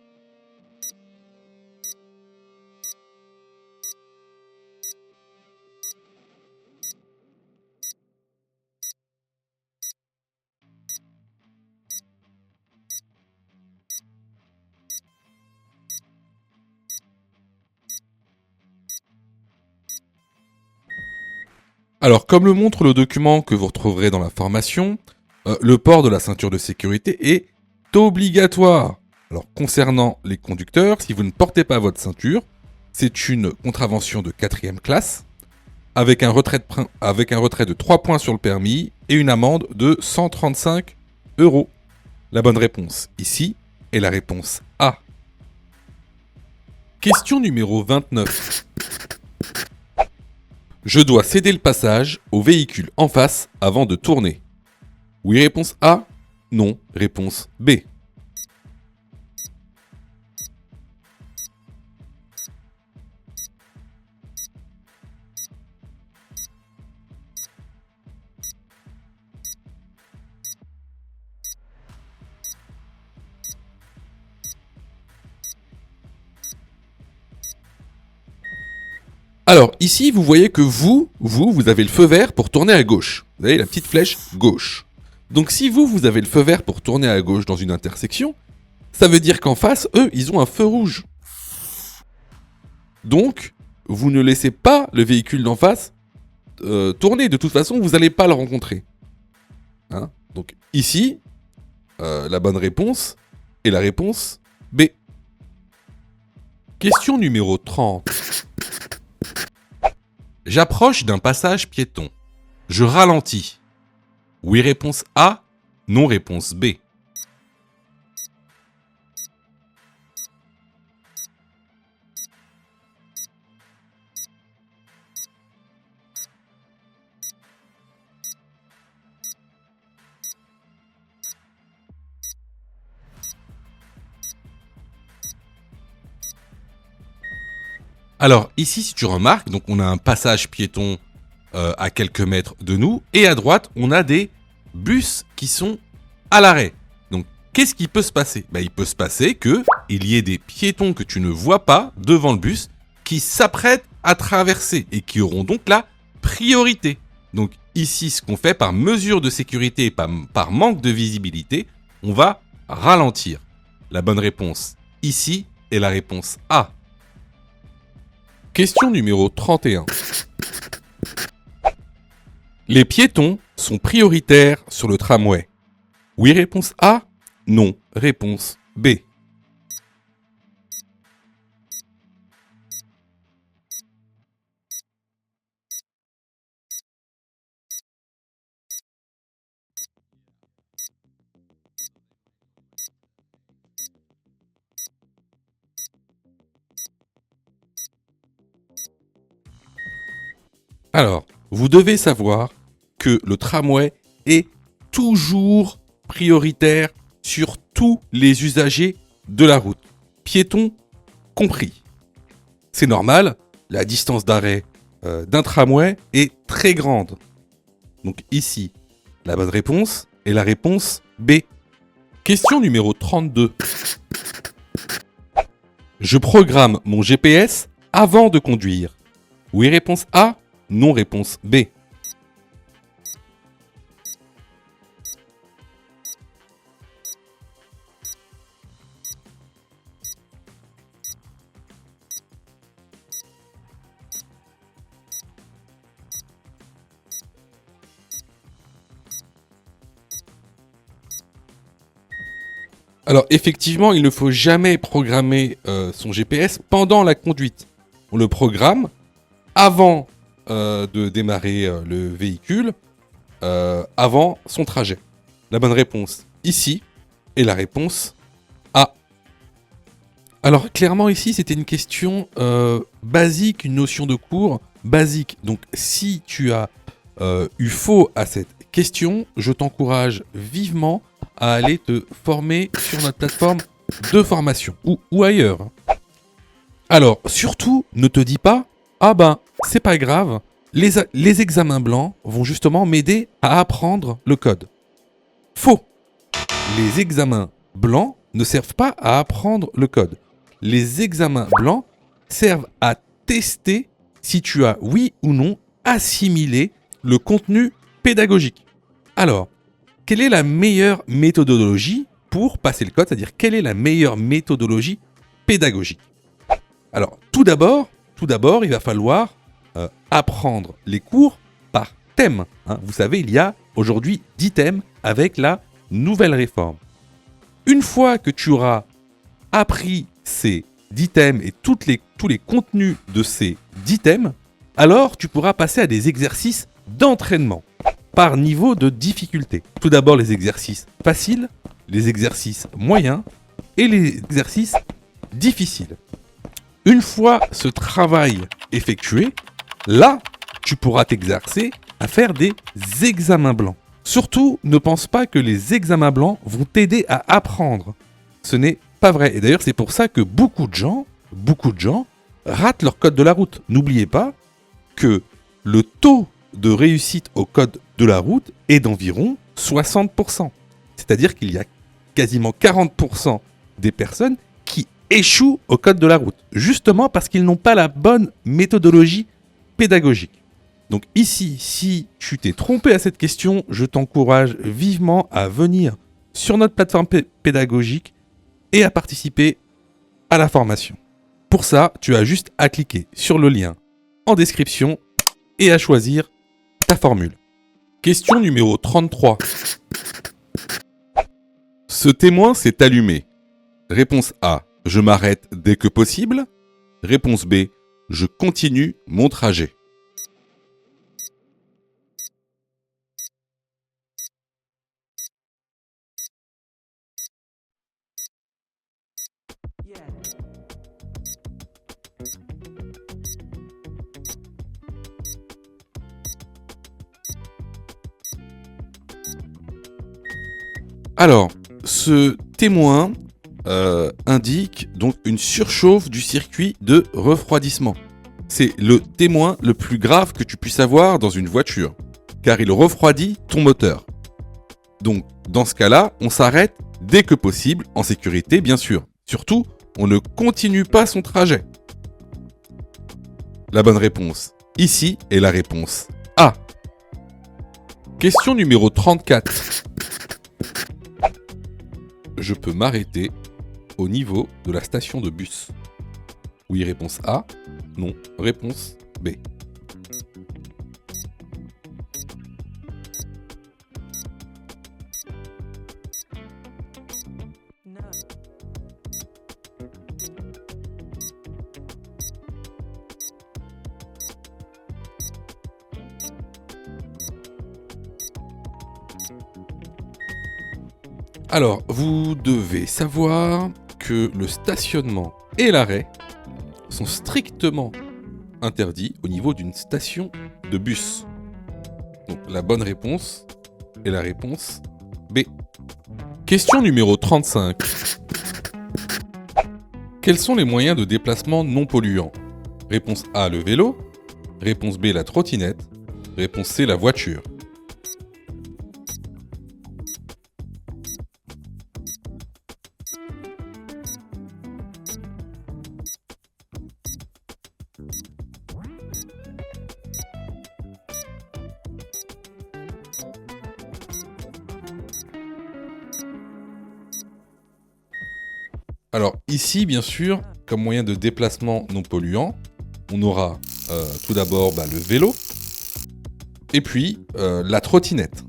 Alors, comme le montre le document que vous retrouverez dans la formation, le port de la ceinture de sécurité est obligatoire. Alors, concernant les conducteurs, si vous ne portez pas votre ceinture, c'est une contravention de 4e classe, avec un retrait de 3 points sur le permis et une amende de 135 €. La bonne réponse ici est la réponse A. Question numéro 29. Je dois céder le passage au véhicule en face avant de tourner. Oui, réponse A. Non, réponse B. Alors, ici, vous voyez que vous avez le feu vert pour tourner à gauche. Vous avez la petite flèche gauche. Donc, si vous avez le feu vert pour tourner à gauche dans une intersection, ça veut dire qu'en face, eux, ils ont un feu rouge. Donc, vous ne laissez pas le véhicule d'en face tourner. De toute façon, vous n'allez pas le rencontrer. Hein. Donc, ici, la bonne réponse est la réponse B. Question numéro 30. J'approche d'un passage piéton. Je ralentis. Oui, réponse A. Non, réponse B. Alors ici, si tu remarques, donc on a un passage piéton à quelques mètres de nous, et à droite, on a des bus qui sont à l'arrêt. Donc qu'est-ce qui peut se passer ? Il peut se passer qu'il y ait des piétons que tu ne vois pas devant le bus qui s'apprêtent à traverser et qui auront donc la priorité. Donc ici, ce qu'on fait par mesure de sécurité et par manque de visibilité, on va ralentir. La bonne réponse ici est la réponse A. Question numéro 31. Les piétons sont prioritaires sur le tramway. Oui, réponse A. Non, réponse B. Alors, vous devez savoir que le tramway est toujours prioritaire sur tous les usagers de la route, piétons compris. C'est normal, la distance d'arrêt d'un tramway est très grande. Donc ici, la bonne réponse est la réponse B. Question numéro 32. Je programme mon GPS avant de conduire. Oui, réponse A. Non, réponse B. Alors effectivement, il ne faut jamais programmer son GPS pendant la conduite. On le programme avant de démarrer le véhicule, avant son trajet. La bonne réponse ici est la réponse A. Alors clairement ici, c'était une question basique, une notion de cours basique. Donc si tu as eu faux à cette question, je t'encourage vivement à aller te former sur notre plateforme de formation ou ailleurs. Alors, surtout, ne te dis pas « Ah ben, c'est pas grave, les examens blancs vont justement m'aider à apprendre le code. » Faux. Les examens blancs ne servent pas à apprendre le code. Les examens blancs servent à tester si tu as, oui ou non, assimilé le contenu pédagogique. Alors, quelle est la meilleure méthodologie pour passer le code, c'est-à-dire quelle est la meilleure méthodologie pédagogique? Alors, tout d'abord, il va falloir apprendre les cours par thème. Hein. Vous savez, il y a aujourd'hui 10 thèmes avec la nouvelle réforme. Une fois que tu auras appris ces 10 thèmes et tous les contenus de ces 10 thèmes, alors tu pourras passer à des exercices d'entraînement par niveau de difficulté. Tout d'abord les exercices faciles, les exercices moyens et les exercices difficiles. Une fois ce travail effectué, là, tu pourras t'exercer à faire des examens blancs. Surtout, ne pense pas que les examens blancs vont t'aider à apprendre. Ce n'est pas vrai. Et d'ailleurs, c'est pour ça que beaucoup de gens ratent leur code de la route. N'oubliez pas que le taux de réussite au code de la route est d'environ 60%. C'est-à-dire qu'il y a quasiment 40% des personnes qui échouent au code de la route, justement parce qu'ils n'ont pas la bonne méthodologie pédagogique. Donc ici, si tu t'es trompé à cette question, je t'encourage vivement à venir sur notre plateforme pédagogique et à participer à la formation. Pour ça, tu as juste à cliquer sur le lien en description et à choisir ta formule. Question numéro 33. Ce témoin s'est allumé. Réponse A. Je m'arrête dès que possible. Réponse B. Je continue mon trajet. Alors, ce témoin indique donc une surchauffe du circuit de refroidissement. C'est le témoin le plus grave que tu puisses avoir dans une voiture, car il refroidit ton moteur. Donc, dans ce cas-là, on s'arrête dès que possible, en sécurité bien sûr. Surtout, on ne continue pas son trajet. La bonne réponse, ici, est la réponse A. Question numéro 34. Je peux m'arrêter au niveau de la station de bus. Oui, réponse A. Non, réponse B. Alors, vous devez savoir que le stationnement et l'arrêt sont strictement interdit au niveau d'une station de bus. Donc la bonne réponse est la réponse B. Question numéro 35. Quels sont les moyens de déplacement non polluants? Réponse A, le vélo. Réponse B, la trottinette. Réponse C, la voiture. Alors ici, bien sûr, comme moyen de déplacement non polluant, on aura tout d'abord le vélo et puis la trottinette.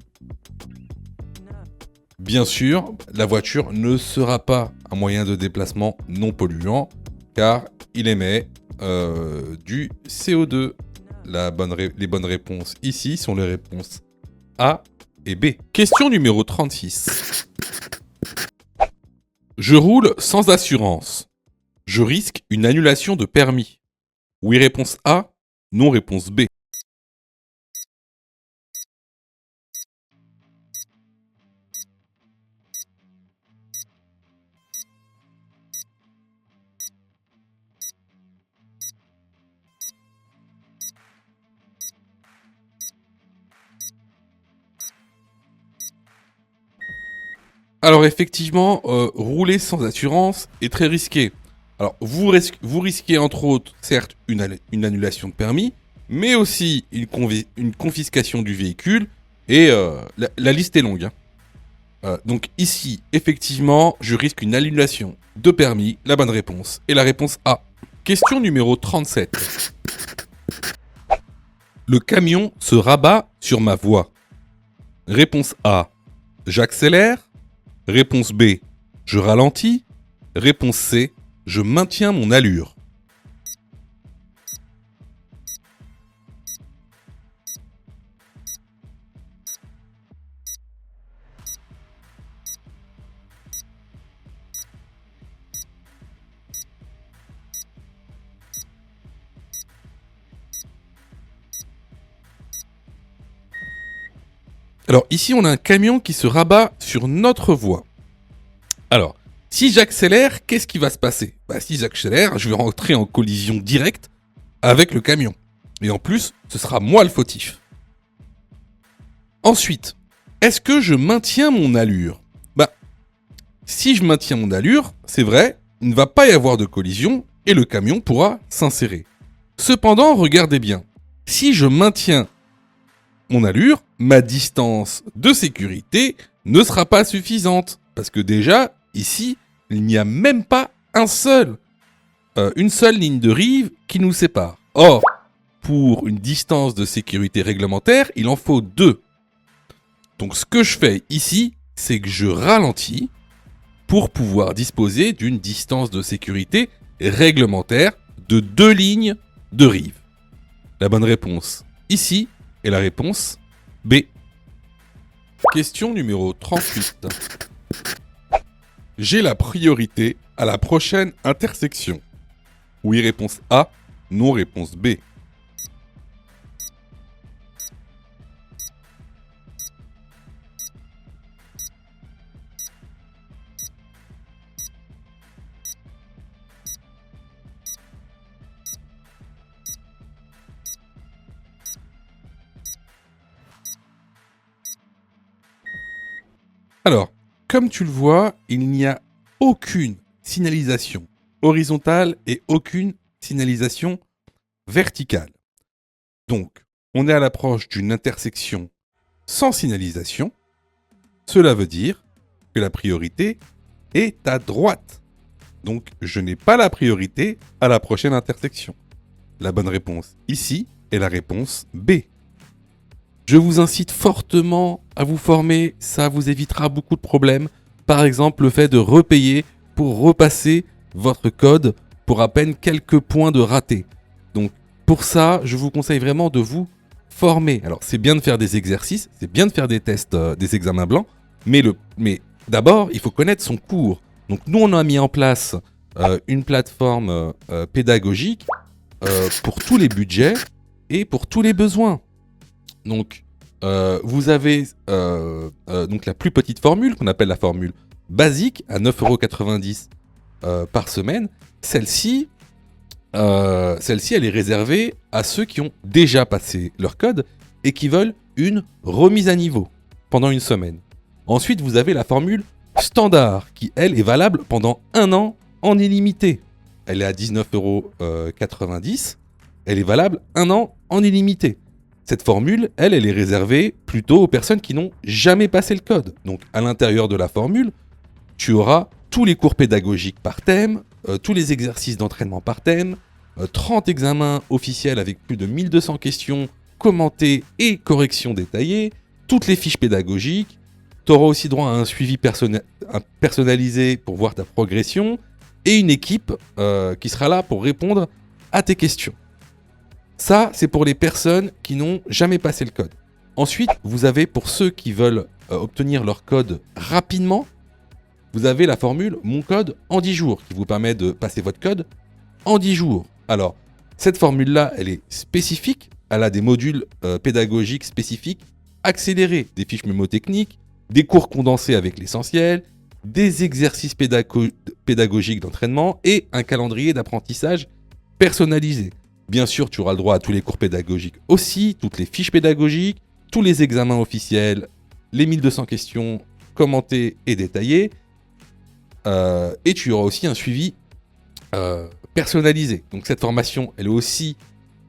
Bien sûr, la voiture ne sera pas un moyen de déplacement non polluant car il émet du CO2. Les bonnes réponses ici sont les réponses A et B. Question numéro 36. Je roule sans assurance. Je risque une annulation de permis. Oui, réponse A. Non, réponse B. Alors effectivement, rouler sans assurance est très risqué. Alors vous risquez entre autres, certes, une annulation de permis, mais aussi une confiscation du véhicule, et la liste est longue. Donc ici, effectivement, je risque une annulation de permis. La bonne réponse est la réponse A. Question numéro 37. Le camion se rabat sur ma voie. Réponse A. J'accélère. Réponse B. Je ralentis. Réponse C. Je maintiens mon allure. Alors ici, on a un camion qui se rabat sur notre voie. Alors, si j'accélère, qu'est-ce qui va se passer? Si j'accélère, je vais rentrer en collision directe avec le camion. Et en plus, ce sera moi le fautif. Ensuite, est-ce que je maintiens mon allure? Si je maintiens mon allure, c'est vrai, il ne va pas y avoir de collision et le camion pourra s'insérer. Cependant, regardez bien, si je maintiens mon allure, ma distance de sécurité ne sera pas suffisante. Parce que déjà, ici, il n'y a même pas une seule ligne de rive qui nous sépare. Or, pour une distance de sécurité réglementaire, il en faut 2. Donc ce que je fais ici, c'est que je ralentis pour pouvoir disposer d'une distance de sécurité réglementaire de 2 lignes de rive. La bonne réponse ici est la réponse B. Question numéro 38. J'ai la priorité à la prochaine intersection. Oui, réponse A. Non, réponse B. Alors, comme tu le vois, il n'y a aucune signalisation horizontale et aucune signalisation verticale. Donc, on est à l'approche d'une intersection sans signalisation. Cela veut dire que la priorité est à droite. Donc, je n'ai pas la priorité à la prochaine intersection. La bonne réponse ici est la réponse B. Je vous incite fortement à vous former, ça vous évitera beaucoup de problèmes. Par exemple, le fait de repayer pour repasser votre code pour à peine quelques points de raté. Donc pour ça, je vous conseille vraiment de vous former. Alors c'est bien de faire des exercices, c'est bien de faire des tests, des examens blancs, mais d'abord, il faut connaître son cours. Donc nous, on a mis en place une plateforme pédagogique pour tous les budgets et pour tous les besoins. Donc, vous avez donc la plus petite formule, qu'on appelle la formule basique, à 9,90 € par semaine. Celle-ci, elle est réservée à ceux qui ont déjà passé leur code et qui veulent une remise à niveau pendant une semaine. Ensuite, vous avez la formule standard, qui, elle, est valable pendant un an en illimité. Elle est à 19,90 €. Elle est valable un an en illimité. Cette formule, elle est réservée plutôt aux personnes qui n'ont jamais passé le code. Donc, à l'intérieur de la formule, tu auras tous les cours pédagogiques par thème, tous les exercices d'entraînement par thème, 30 examens officiels avec plus de 1200 questions commentées et corrections détaillées, toutes les fiches pédagogiques. Tu auras aussi droit à un suivi personnalisé pour voir ta progression et une équipe qui sera là pour répondre à tes questions. Ça, c'est pour les personnes qui n'ont jamais passé le code. Ensuite, vous avez pour ceux qui veulent obtenir leur code rapidement, vous avez la formule Mon code en 10 jours qui vous permet de passer votre code en 10 jours. Alors, cette formule-là, elle est spécifique. Elle a des modules pédagogiques spécifiques, accélérés, des fiches mémotechniques, des cours condensés avec l'essentiel, des exercices pédagogiques d'entraînement et un calendrier d'apprentissage personnalisé. Bien sûr, tu auras le droit à tous les cours pédagogiques aussi, toutes les fiches pédagogiques, tous les examens officiels, les 1200 questions commentées et détaillées. Et tu auras aussi un suivi personnalisé. Donc cette formation, elle est aussi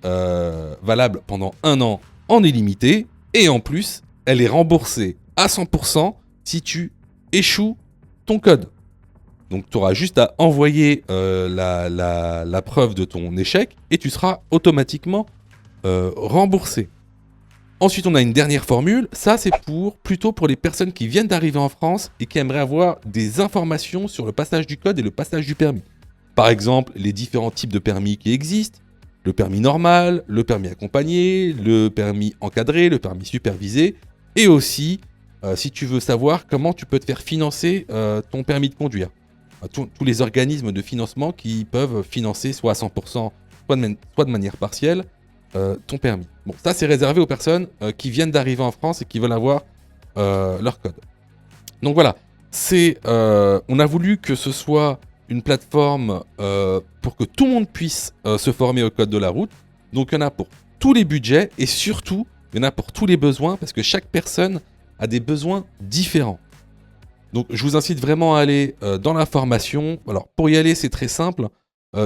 valable pendant un an en illimité. Et en plus, elle est remboursée à 100% si tu échoues ton code. Donc tu auras juste à envoyer la preuve de ton échec et tu seras automatiquement remboursé. Ensuite, on a une dernière formule. Ça, c'est plutôt pour les personnes qui viennent d'arriver en France et qui aimeraient avoir des informations sur le passage du code et le passage du permis. Par exemple, les différents types de permis qui existent. Le permis normal, le permis accompagné, le permis encadré, le permis supervisé. Et aussi, si tu veux savoir comment tu peux te faire financer ton permis de conduire. Tous les organismes de financement qui peuvent financer soit à 100%, soit de manière partielle, ton permis. Bon, ça c'est réservé aux personnes qui viennent d'arriver en France et qui veulent avoir leur code. Donc voilà, on a voulu que ce soit une plateforme pour que tout le monde puisse se former au code de la route. Donc il y en a pour tous les budgets et surtout, il y en a pour tous les besoins parce que chaque personne a des besoins différents. Donc je vous incite vraiment à aller dans la formation. Alors pour y aller, c'est très simple.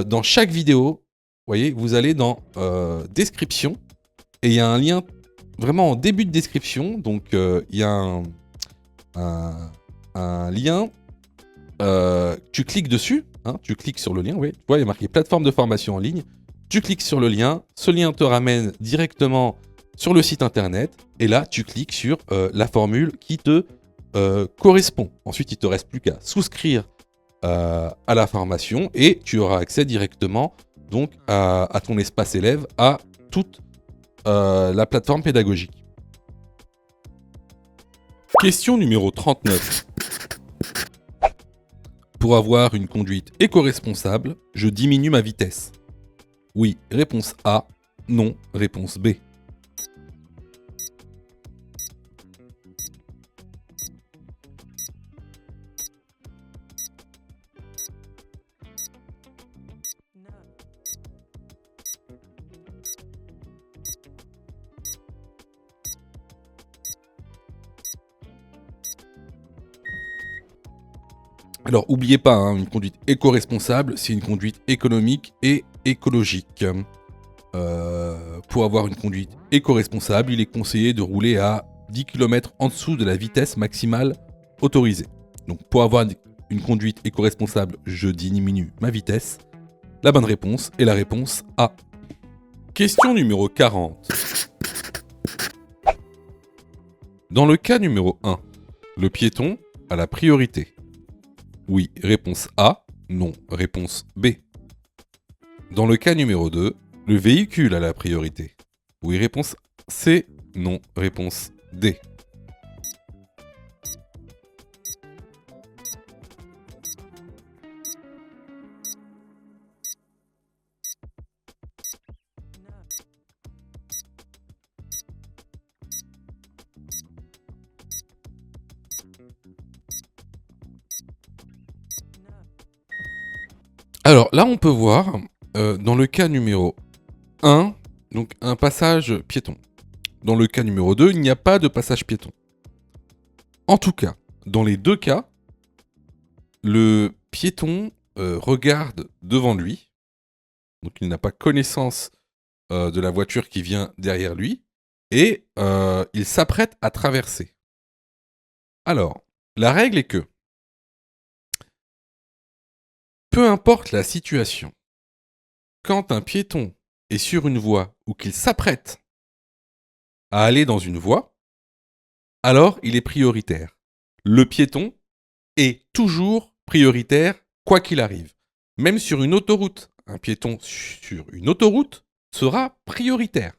Dans chaque vidéo, vous voyez, vous allez dans description et il y a un lien vraiment en début de description. Donc il y a un lien. Tu cliques dessus, hein, tu cliques sur le lien. Oui, tu vois, il y a marqué plateforme de formation en ligne. Tu cliques sur le lien. Ce lien te ramène directement sur le site internet. Et là, tu cliques sur la formule qui te correspond. Ensuite, il ne te reste plus qu'à souscrire à la formation et tu auras accès directement donc à ton espace élève, à toute la plateforme pédagogique. Question numéro 39. Pour avoir une conduite éco-responsable, je diminue ma vitesse. Oui, réponse A. Non, réponse B. Alors, n'oubliez pas, hein, une conduite éco-responsable, c'est une conduite économique et écologique. Pour avoir une conduite éco-responsable, il est conseillé de rouler à 10 km en dessous de la vitesse maximale autorisée. Donc, pour avoir une conduite éco-responsable, je diminue ma vitesse. La bonne réponse est la réponse A. Question numéro 40. Dans le cas numéro 1, le piéton a la priorité. Oui, réponse A. Non, réponse B. Dans le cas numéro 2, le véhicule a la priorité. Oui, réponse C. Non, réponse D. Alors là, on peut voir, dans le cas numéro 1, donc un passage piéton. Dans le cas numéro 2, il n'y a pas de passage piéton. En tout cas, dans les deux cas, le piéton regarde devant lui, donc il n'a pas connaissance de la voiture qui vient derrière lui, et il s'apprête à traverser. Alors, la règle est que, peu importe la situation, quand un piéton est sur une voie ou qu'il s'apprête à aller dans une voie, alors il est prioritaire. Le piéton est toujours prioritaire quoi qu'il arrive. Même sur une autoroute, un piéton sur une autoroute sera prioritaire.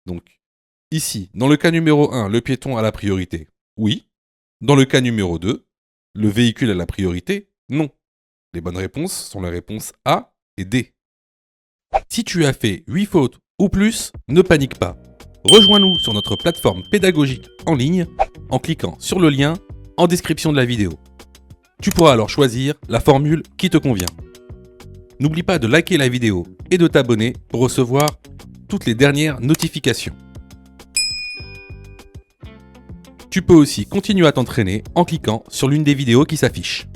Donc, ici, dans le cas numéro 1, le piéton a la priorité. Oui. Dans le cas numéro 2, le véhicule a la priorité. Non. Les bonnes réponses sont les réponses A et D. Si tu as fait 8 fautes ou plus, ne panique pas. Rejoins-nous sur notre plateforme pédagogique en ligne en cliquant sur le lien en description de la vidéo. Tu pourras alors choisir la formule qui te convient. N'oublie pas de liker la vidéo et de t'abonner pour recevoir toutes les dernières notifications. Tu peux aussi continuer à t'entraîner en cliquant sur l'une des vidéos qui s'affichent.